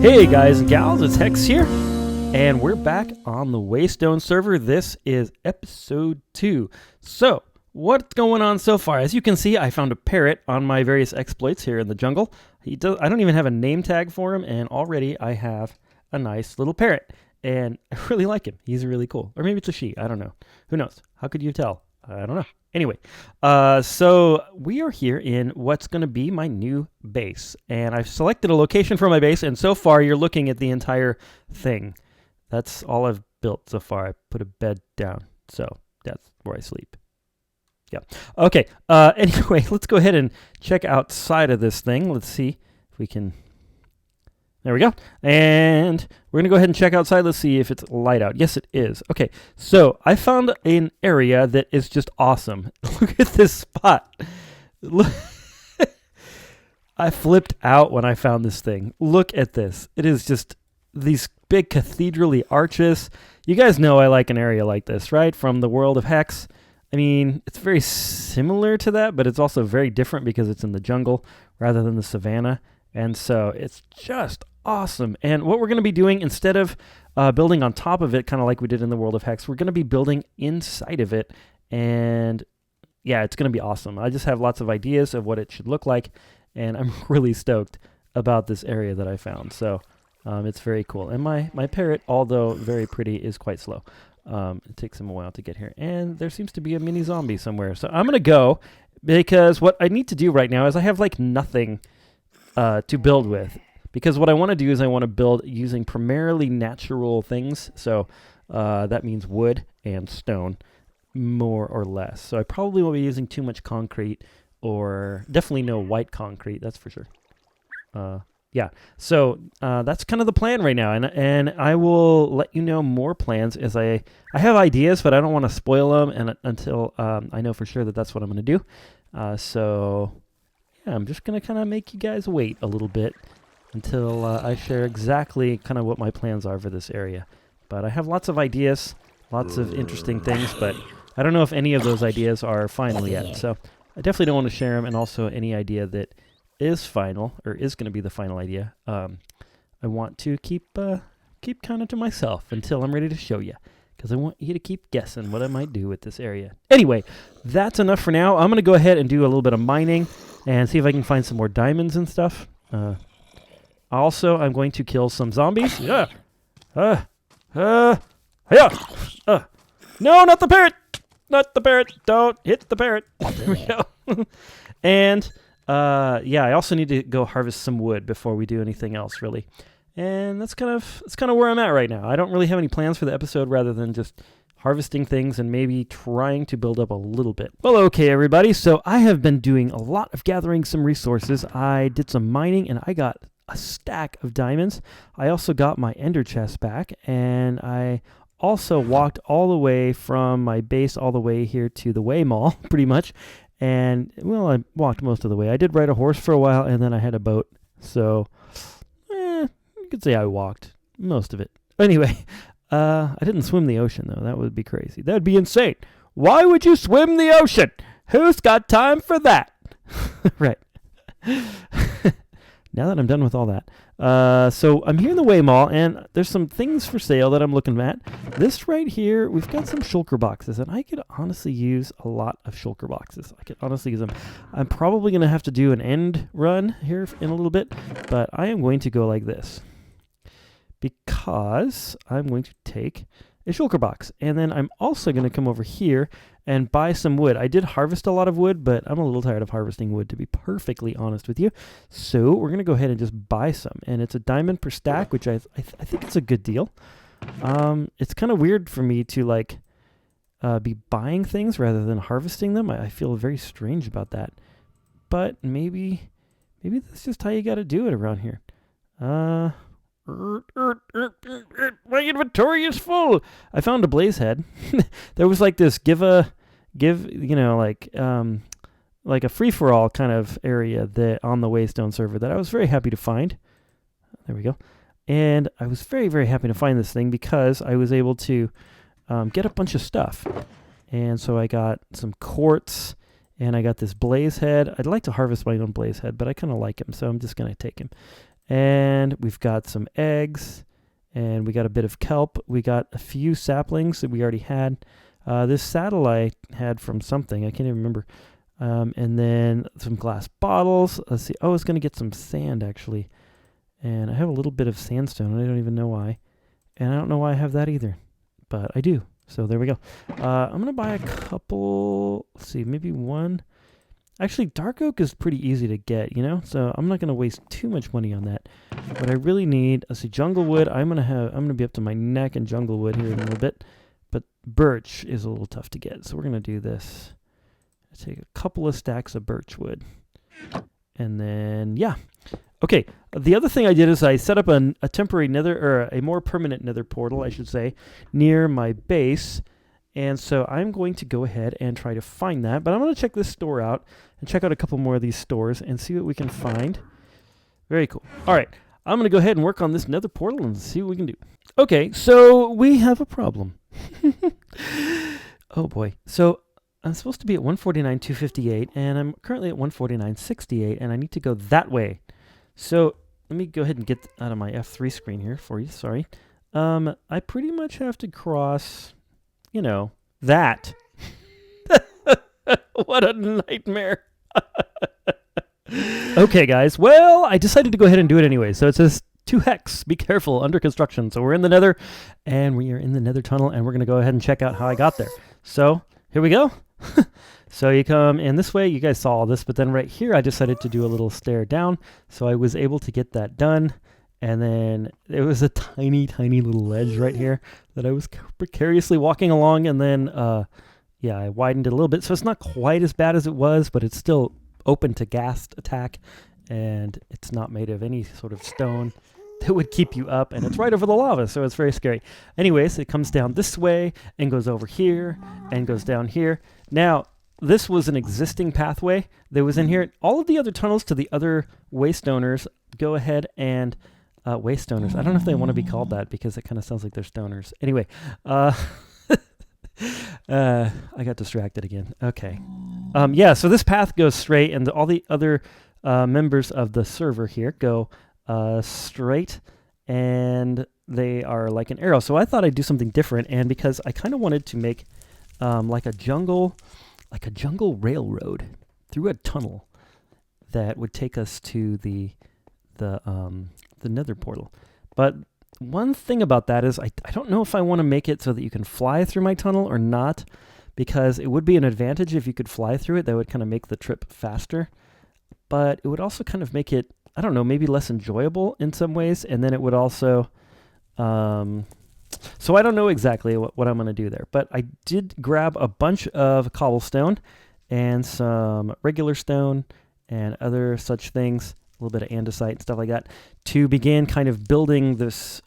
Hey guys and gals, it's Hex here, and we're back on the Waystone server. This is episode 2. So, what's going on so far? As you can see, I found a parrot on my various exploits here in the jungle. I don't even have a name tag for him, and already I have a nice little parrot. And I really like him. He's really cool. Or maybe it's a she. I don't know. Who knows? How could you tell? I don't know. Anyway, so we are here in what's going to be my new base. And I've selected a location for my base, and so far you're looking at the entire thing. That's all I've built so far. I put a bed down, so that's where I sleep. Yeah. Okay, anyway, let's go ahead and check outside of this thing. Let's see if we can... There we go. And we're going to go ahead and check outside. Let's see if it's light out. Yes, it is. Okay, so I found an area that is just awesome. Look at this spot. Look. I flipped out when I found this thing. Look at this. It is just these big cathedral-y arches. You guys know I like an area like this, right? From the world of Hex. I mean, it's very similar to that, but it's also very different because it's in the jungle rather than the savannah. And so it's just awesome. And what we're going to be doing, instead of building on top of it, kind of like we did in the world of Hex, we're going to be building inside of it. And yeah, it's going to be awesome. I just have lots of ideas of what it should look like, and I'm really stoked about this area that I found. So it's very cool. And my parrot, although very pretty, is quite slow. It takes him a while to get here. And there seems to be a mini zombie somewhere. So I'm going to go, because what I need to do right now is I have like nothing to build with, because what I want to do is I want to build using primarily natural things. So that means wood and stone, more or less. So I probably won't be using too much concrete, or definitely no white concrete, that's for sure. Yeah, so that's kind of the plan right now, and I will let you know more plans as I have ideas, but I don't want to spoil them and until I know for sure that that's what I'm going to do. So yeah, I'm just going to kind of make you guys wait a little bit until I share exactly kind of what my plans are for this area. But I have lots of ideas, lots of interesting things, but I don't know if any of those ideas are final yet. So I definitely don't want to share them, and also any idea that is final, or is going to be the final idea, I want to keep kind of to myself until I'm ready to show you, because I want you to keep guessing what I might do with this area. Anyway, that's enough for now. I'm going to go ahead and do a little bit of mining and see if I can find some more diamonds and stuff. Also, I'm going to kill some zombies. Yeah. No, not the parrot. Not the parrot. Don't hit the parrot. There we go. And yeah, I also need to go harvest some wood before we do anything else, really. And that's kind of where I'm at right now. I don't really have any plans for the episode, rather than just harvesting things and maybe trying to build up a little bit. Well, okay, everybody. So I have been doing a lot of gathering some resources. I did some mining, and I got a stack of diamonds. I also got my ender chest back, and I also walked all the way from my base all the way here to the Way Mall, pretty much. And, well, I walked most of the way. I did ride a horse for a while, and then I had a boat. So, you could say I walked most of it. Anyway, I didn't swim the ocean, though. That would be crazy. That would be insane. Why would you swim the ocean? Who's got time for that? Right. Now that I'm done with all that. So I'm here in the Way Mall, and there's some things for sale that I'm looking at. This right here, we've got some shulker boxes, and I could honestly use a lot of shulker boxes. I could honestly use them. I'm probably going to have to do an end run here in a little bit, but I am going to go like this, because I'm going to take a shulker box, and then I'm also going to come over here and buy some wood. I did harvest a lot of wood, but I'm a little tired of harvesting wood, to be perfectly honest with you. So we're going to go ahead and just buy some, and it's a diamond per stack, which I think it's a good deal. It's kind of weird for me to like be buying things rather than harvesting them. I feel very strange about that, but maybe that's just how you got to do it around here. My inventory is full. I found a blaze head. There was like this like a free-for-all kind of area that on the Waystone server that I was very happy to find. There we go. And I was very, very happy to find this thing, because I was able to get a bunch of stuff. And so I got some quartz, and I got this blaze head. I'd like to harvest my own blaze head, but I kind of like him, so I'm just going to take him. And we've got some eggs, and we got a bit of kelp. We got a few saplings that we already had. This saddle I had from something. I can't even remember. And then some glass bottles. Let's see. Oh, I was going to get some sand, actually. And I have a little bit of sandstone, and I don't even know why. And I don't know why I have that either. But I do. So there we go. I'm going to buy a couple. Let's see. Maybe one. Actually, dark oak is pretty easy to get, you know? So I'm not going to waste too much money on that. What I really need, let's see, jungle wood. I'm going to be up to my neck in jungle wood here in a little bit. But birch is a little tough to get. So we're going to do this. Take a couple of stacks of birch wood. And then, yeah. Okay, the other thing I did is I set up a temporary nether, or a more permanent nether portal, I should say, near my base. And so I'm going to go ahead and try to find that. But I'm going to check this store out and check out a couple more of these stores and see what we can find. Very cool. All right, I'm going to go ahead and work on this nether portal and see what we can do. Okay, so we have a problem. Oh boy. So I'm supposed to be at 149.258, and I'm currently at 149.68, and I need to go that way. So let me go ahead and get out of my F3 screen here for you. Sorry. I pretty much have to cross, you know, that. What a nightmare. Okay, guys. Well, I decided to go ahead and do it anyway. So it says 2 hex. Be careful. Under construction. So we're in the nether, and we are in the nether tunnel, and we're going to go ahead and check out how I got there. So here we go. So you come in this way. You guys saw all this, but then right here I decided to do a little stair down, so I was able to get that done. And then there was a tiny little ledge right here that I was precariously walking along, and then yeah, I widened it a little bit, so it's not quite as bad as it was, but it's still open to ghast attack, and it's not made of any sort of stone that would keep you up, and it's right over the lava, so it's very scary. Anyways, it comes down this way and goes over here and goes down here. Now, this was an existing pathway that was in here. All of the other tunnels to the other Waystoners go ahead and Waystoners. I don't know if they want to be called that because it kind of sounds like they're stoners. Anyway, I got distracted again. Okay. Yeah, so this path goes straight, and all the other members of the server here go straight, and they are like an arrow. So I thought I'd do something different, and because I kind of wanted to make like a jungle railroad through a tunnel that would take us to the nether portal. But one thing about that is I don't know if I want to make it so that you can fly through my tunnel or not, because it would be an advantage if you could fly through it. That would kind of make the trip faster, but it would also kind of make it, I don't know, maybe less enjoyable in some ways. And then it would also, so I don't know exactly what I'm going to do there, but I did grab a bunch of cobblestone and some regular stone and other such things, a little bit of andesite and stuff like that, to begin kind of building this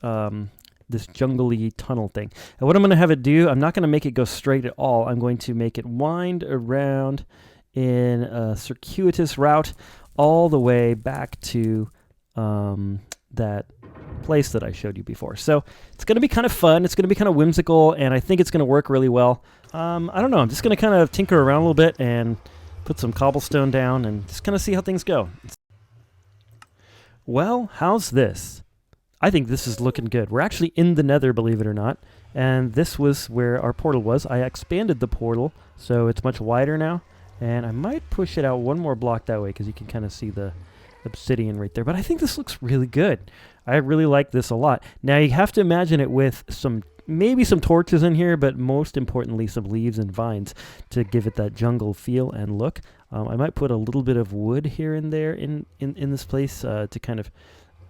this jungly tunnel thing. And what I'm going to have it do, I'm not going to make it go straight at all. I'm going to make it wind around in a circuitous route all the way back to that place that I showed you before. So it's going to be kind of fun. It's going to be kind of whimsical, and I think it's going to work really well. I don't know. I'm just going to kind of tinker around a little bit and put some cobblestone down and just kind of see how things go. Well, how's this? I think this is looking good. We're actually in the nether, believe it or not, and this was where our portal was. I expanded the portal, so it's much wider now, and I might push it out one more block that way because you can kind of see the obsidian right there. But I think this looks really good. I really like this a lot. Now you have to imagine it with maybe some torches in here, but most importantly some leaves and vines to give it that jungle feel and look. I might put a little bit of wood here and there in this place to kind of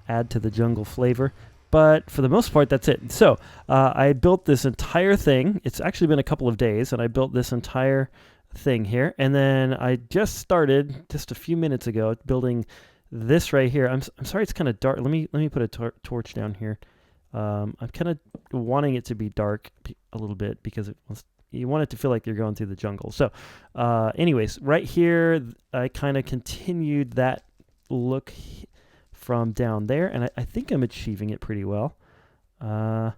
add to the jungle flavor. But for the most part, that's it. So I built this entire thing. It's actually been a couple of days, and I built this entire thing here. And then I just started just a few minutes ago building this right here. I'm sorry it's kind of dark. Let me put a torch down here. I'm kind of wanting it to be dark a little bit because you want it to feel like you're going through the jungle. So anyways, right here, I kind of continued that look from down there, and I think I'm achieving it pretty well. Yeah,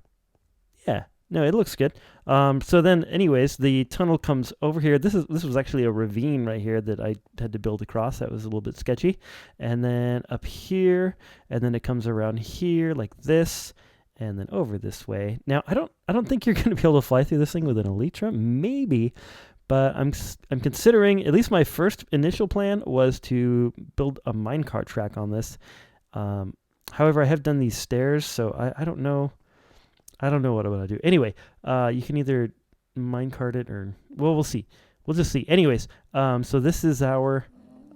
No, it looks good. So then, anyways, the tunnel comes over here. This was actually a ravine right here that I had to build across. That was a little bit sketchy. And then up here, and then it comes around here like this, and then over this way. Now, I don't think you're going to be elytra fly through this thing with an elytra. Maybe, but I'm considering. At least my first initial plan was to build a minecart track on this. However, I have done these stairs, so I don't know. I don't know what I'm going to do. Anyway, you can either minecart it or... Well, we'll see. We'll just see. Anyways, so this is our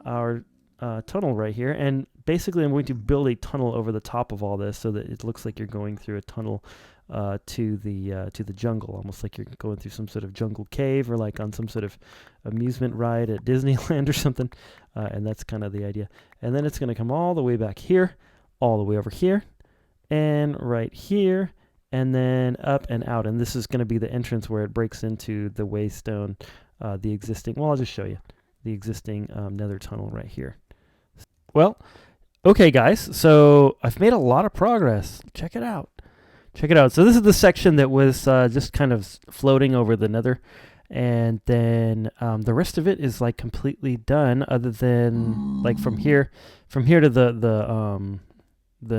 tunnel right here. And basically, I'm going to build a tunnel over the top of all this so that it looks like you're going through a tunnel to the jungle, almost like you're going through some sort of jungle cave or like on some sort of amusement ride at Disneyland or something. And that's kind of the idea. And then it's going to come all the way back here, all the way over here, and right here, and then up and out. And this is going to be the entrance where it breaks into the Waystone, the existing, well, I'll just show you, the existing Nether tunnel right here. Well, okay, guys, so I've made a lot of progress. Check it out. Check it out. So this is the section that was just kind of floating over the Nether. And then the rest of it is like completely done, other than like from here to the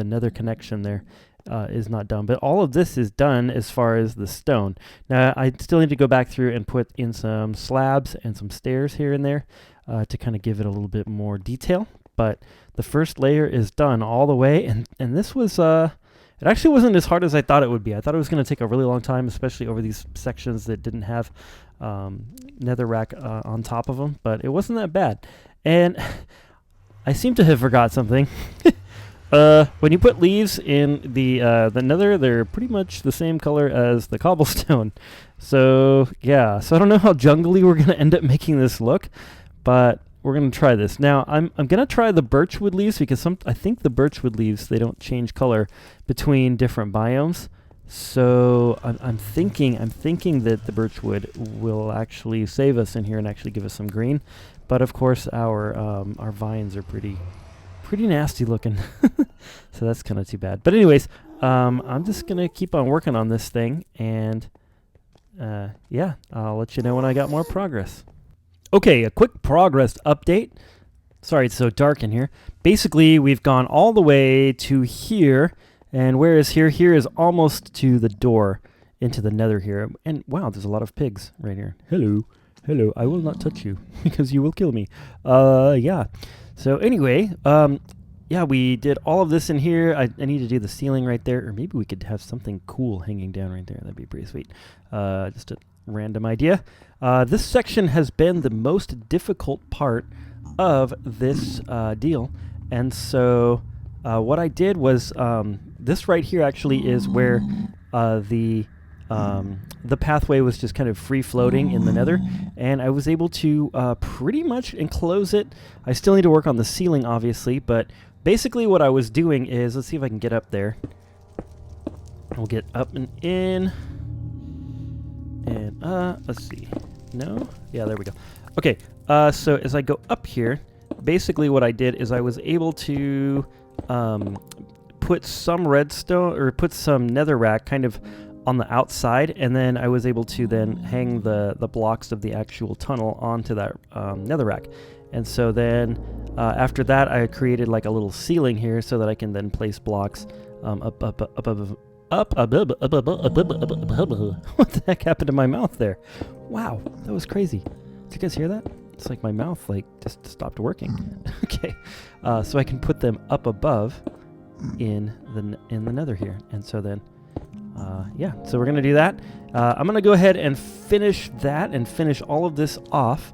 Nether connection there. Is not done, but all of this is done as far as the stone. Now I still need to go back through and put in some slabs and some stairs here and there to kind of give it a little bit more detail, but the first layer is done all the way, and this was it actually wasn't as hard as I thought it would be. I thought it was going to take a really long time, especially over these sections that didn't have netherrack on top of them, but it wasn't that bad. And I seem to have forgot something. When you put leaves in the Nether, they're pretty much the same color as the cobblestone. So yeah, so I don't know how jungly we're gonna end up making this look, but we're gonna try this. Now I'm gonna try the birchwood leaves because I think the birchwood leaves, they don't change color between different biomes. So I'm thinking that the birchwood will actually save us in here and actually give us some green. But of course our vines are pretty nasty looking. So that's kind of too bad. But anyways, I'm just gonna keep on working on this thing, and yeah, I'll let you know when I got more progress. Okay, a quick progress update. Sorry it's so dark in here. Basically, we've gone all the way to here, and where is here? Here is almost to the door into the Nether here. And wow, there's a lot of pigs right here. Hello, I will not touch you because you will kill me. Yeah. So anyway, yeah, we did all of this in here. I need to do the ceiling right there, or maybe we could have something cool hanging down right there. That'd be pretty sweet. Just a random idea. This section has been the most difficult part of this deal, and so what I did was this right here actually is where the pathway was just kind of free floating in the Nether, and I was able to pretty much enclose it. I still need to work on the ceiling, obviously, but basically what I was doing is, let's see if I can get up there. We'll get up and in, and let's see. No? Yeah, there we go. Okay, so as I go up here, basically what I did is I was able to put some redstone, or put some netherrack kind of on the outside, and then I was able to then hang the blocks of the actual tunnel onto that netherrack. And so then after that, I created like a little ceiling here so that I can then place blocks up. What the heck happened to my mouth there? Wow, that was crazy. Did you guys hear that? It's like my mouth like just stopped working. Okay, so I can put them up above in the Nether here, and so then. Yeah, so we're going to do that. I'm going to go ahead and finish that and finish all of this off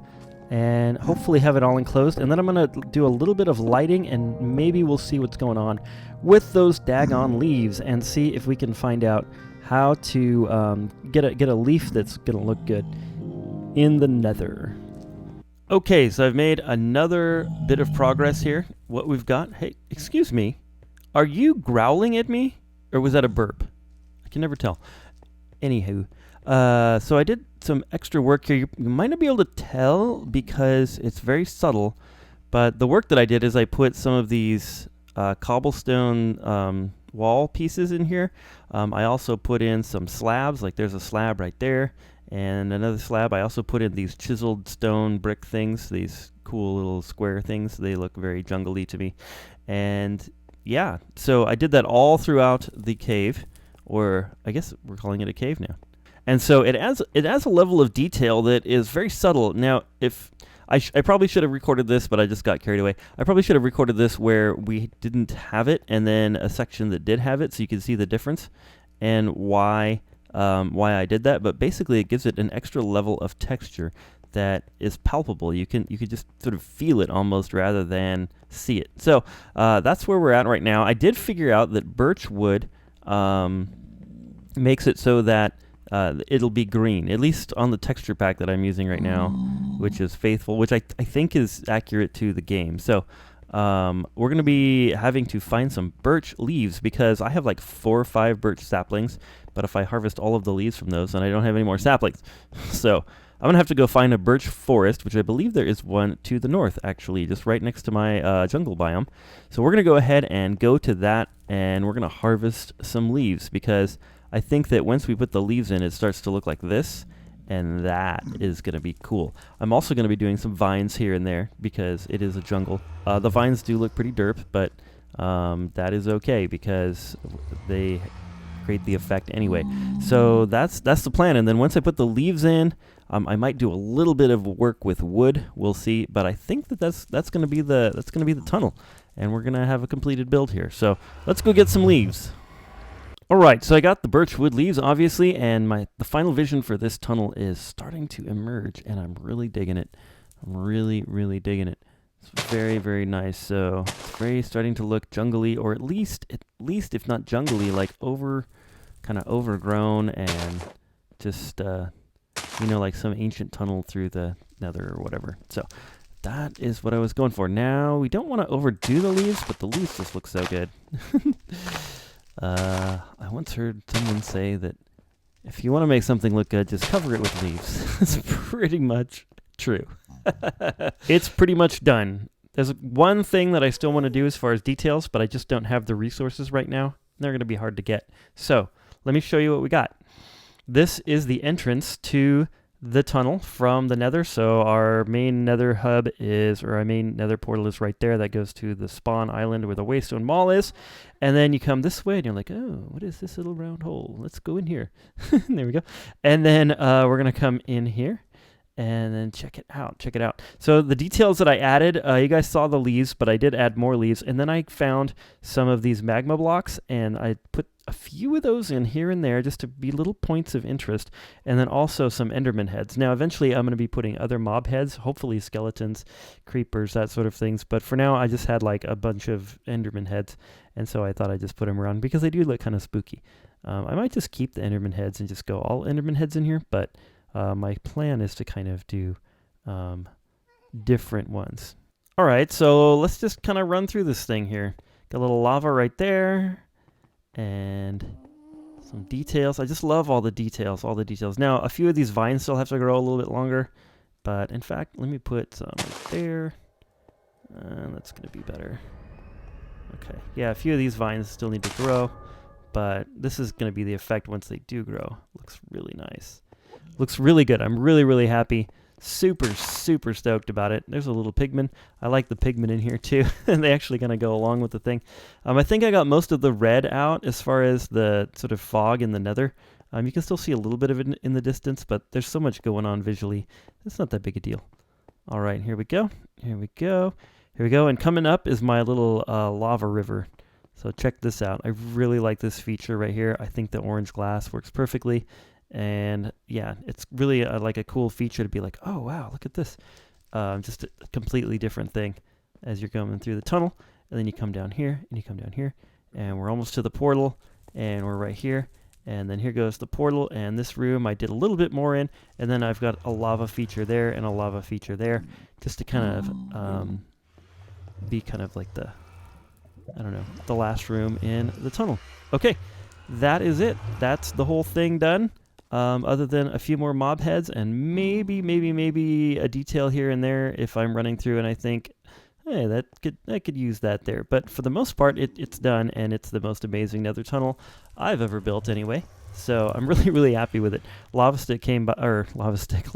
and hopefully have it all enclosed. And then I'm going to do a little bit of lighting, and maybe we'll see what's going on with those daggone leaves and see if we can find out how to get a leaf that's going to look good in the Nether. Okay, so I've made another bit of progress here. What we've got... Hey, excuse me. Are you growling at me? Or was that a burp? I can never tell. Anywho, so I did some extra work here. You might not be able to tell because it's very subtle, but the work that I did is I put some of these cobblestone wall pieces in here. I also put in some slabs, like there's a slab right there, and another slab. I also put in these chiseled stone brick things, these cool little square things. They look very jungly to me. And yeah, so I did that all throughout the cave, or I guess we're calling it a cave now. And so it adds a level of detail that is very subtle. Now, if I probably should have recorded this, but I just got carried away. I probably should have recorded this where we didn't have it, and then a section that did have it, so you can see the difference and why I did that. But basically, it gives it an extra level of texture that is palpable. You can just sort of feel it almost rather than see it. So that's where we're at right now. I did figure out that birch wood makes it so that it'll be green, at least on the texture pack that I'm using right now, which is Faithful, which I think is accurate to the game. So we're going to be having to find some birch leaves because I have like 4 or 5 birch saplings, but if I harvest all of the leaves from those, then I don't have any more saplings. So I'm going to have to go find a birch forest, which I believe there is one to the north, actually, just right next to my jungle biome. So we're going to go ahead and go to that, and we're going to harvest some leaves because I think that once we put the leaves in, it starts to look like this, and that is going to be cool. I'm also going to be doing some vines here and there because it is a jungle. The vines do look pretty derp, but that is okay because they create the effect anyway. So that's the plan. And then once I put the leaves in, I might do a little bit of work with wood. We'll see, but I think that's going to be the tunnel, and we're going to have a completed build here. So let's go get some leaves. Alright, so I got the birch wood leaves, obviously, and the final vision for this tunnel is starting to emerge, and I'm really digging it. I'm really, really digging it. It's very, very nice. So it's starting to look jungly, or at least if not jungly, like kind of overgrown, and just like some ancient tunnel through the Nether or whatever. So that is what I was going for. Now we don't want to overdo the leaves, but the leaves just look so good. I once heard someone say that if you want to make something look good, just cover it with leaves. It's pretty much true. It's pretty much done. There's one thing that I still want to do as far as details, but I just don't have the resources right now. They're going to be hard to get. So let me show you what we got. This is the entrance to the tunnel from the Nether. So our main Nether hub our main Nether portal is right there. That goes to the spawn island where the Waystone Mall is. And then you come this way and you're like, oh, what is this little round hole? Let's go in here. There we go. And then we're going to come in here and then check it out. Check it out. So the details that I added, you guys saw the leaves, but I did add more leaves. And then I found some of these magma blocks, and I put a few of those in here and there just to be little points of interest, and then also some enderman heads. Now eventually I'm going to be putting other mob heads, hopefully skeletons, creepers, that sort of things, but for now I just had like a bunch of enderman heads, and so I thought I'd just put them around because they do look kind of spooky. I might just keep the enderman heads and just go all enderman heads in here, but my plan is to kind of do different ones. Alright, so let's just kind of run through this thing here. Got a little lava right there, and some details. I just love all the details, Now, a few of these vines still have to grow a little bit longer, but in fact, let me put some right there. That's going to be better. Okay, yeah, a few of these vines still need to grow, but this is going to be the effect once they do grow. Looks really nice. Looks really good. I'm really, really happy. Super, super stoked about it. There's a little pigman. I like the pigman in here too. And they actually kind of go along with the thing. I think I got most of the red out as far as the sort of fog in the Nether. You can still see a little bit of it in the distance, but there's so much going on visually. It's not that big a deal. All right, here we go. Here we go. Here we go. And coming up is my little lava river. So check this out. I really like this feature right here. I think the orange glass works perfectly. And yeah, it's really like a cool feature to be like, oh wow, look at this. Just a completely different thing as you're going through the tunnel. And then you come down here, and you come down here, and we're almost to the portal, and we're right here. And then here goes the portal, and this room I did a little bit more in, and then I've got a lava feature there and a lava feature there, just to kind of be kind of like the, I don't know, the last room in the tunnel. Okay, that is it. That's the whole thing done. Other than a few more mob heads and maybe a detail here and there if I'm running through and I think, hey, I could use that there. But for the most part, it's done, and it's the most amazing nether tunnel I've ever built anyway. So I'm really, really happy with it. Lava stick came by, or lava stick,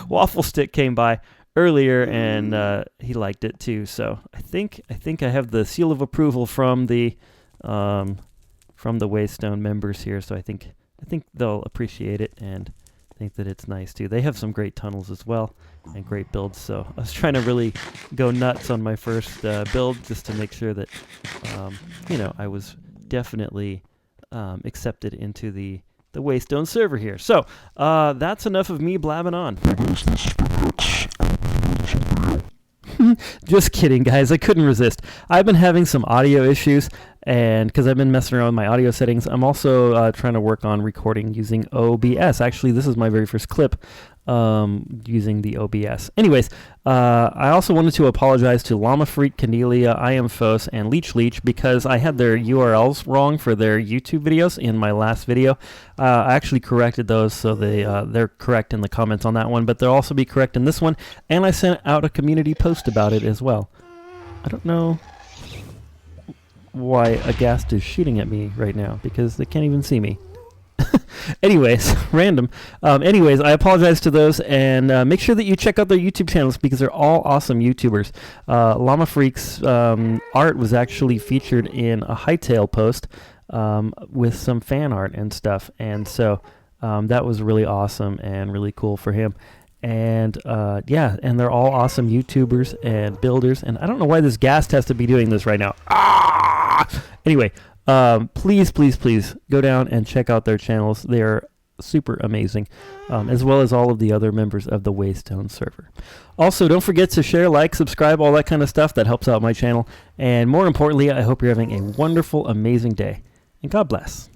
waffle stick came by earlier, and he liked it too. So I think I have the seal of approval from the Waystone members here. So I think they'll appreciate it and think that it's nice too. They have some great tunnels as well and great builds. So I was trying to really go nuts on my first build just to make sure that I was definitely accepted into the Waystone server here. So that's enough of me blabbing on. Just kidding, guys. I couldn't resist. I've been having some audio issues, and because I've been messing around with my audio settings, I'm also trying to work on recording using OBS. Actually, this is my very first clip using the OBS. Anyways, I also wanted to apologize to Llama Freak, Cornelia, I Am Fos, and Leech because I had their URLs wrong for their YouTube videos in my last video. I actually corrected those, so they're correct in the comments on that one, but they'll also be correct in this one, and I sent out a community post about it as well. I don't know why a ghast is shooting at me right now, because they can't even see me. Anyways, random. Anyways, I apologize to those, and make sure that you check out their YouTube channels because they're all awesome YouTubers. Llama Freak's art was actually featured in a Hightail post with some fan art and stuff, and so that was really awesome and really cool for him. And yeah, and they're all awesome YouTubers and builders, and I don't know why this ghast has to be doing this right now. Anyway, please go down and check out their channels. They're super amazing, as well as all of the other members of the Waystone server. Also, don't forget to share, like, subscribe, all that kind of stuff. That helps out my channel. And more importantly, I hope you're having a wonderful, amazing day. And God bless.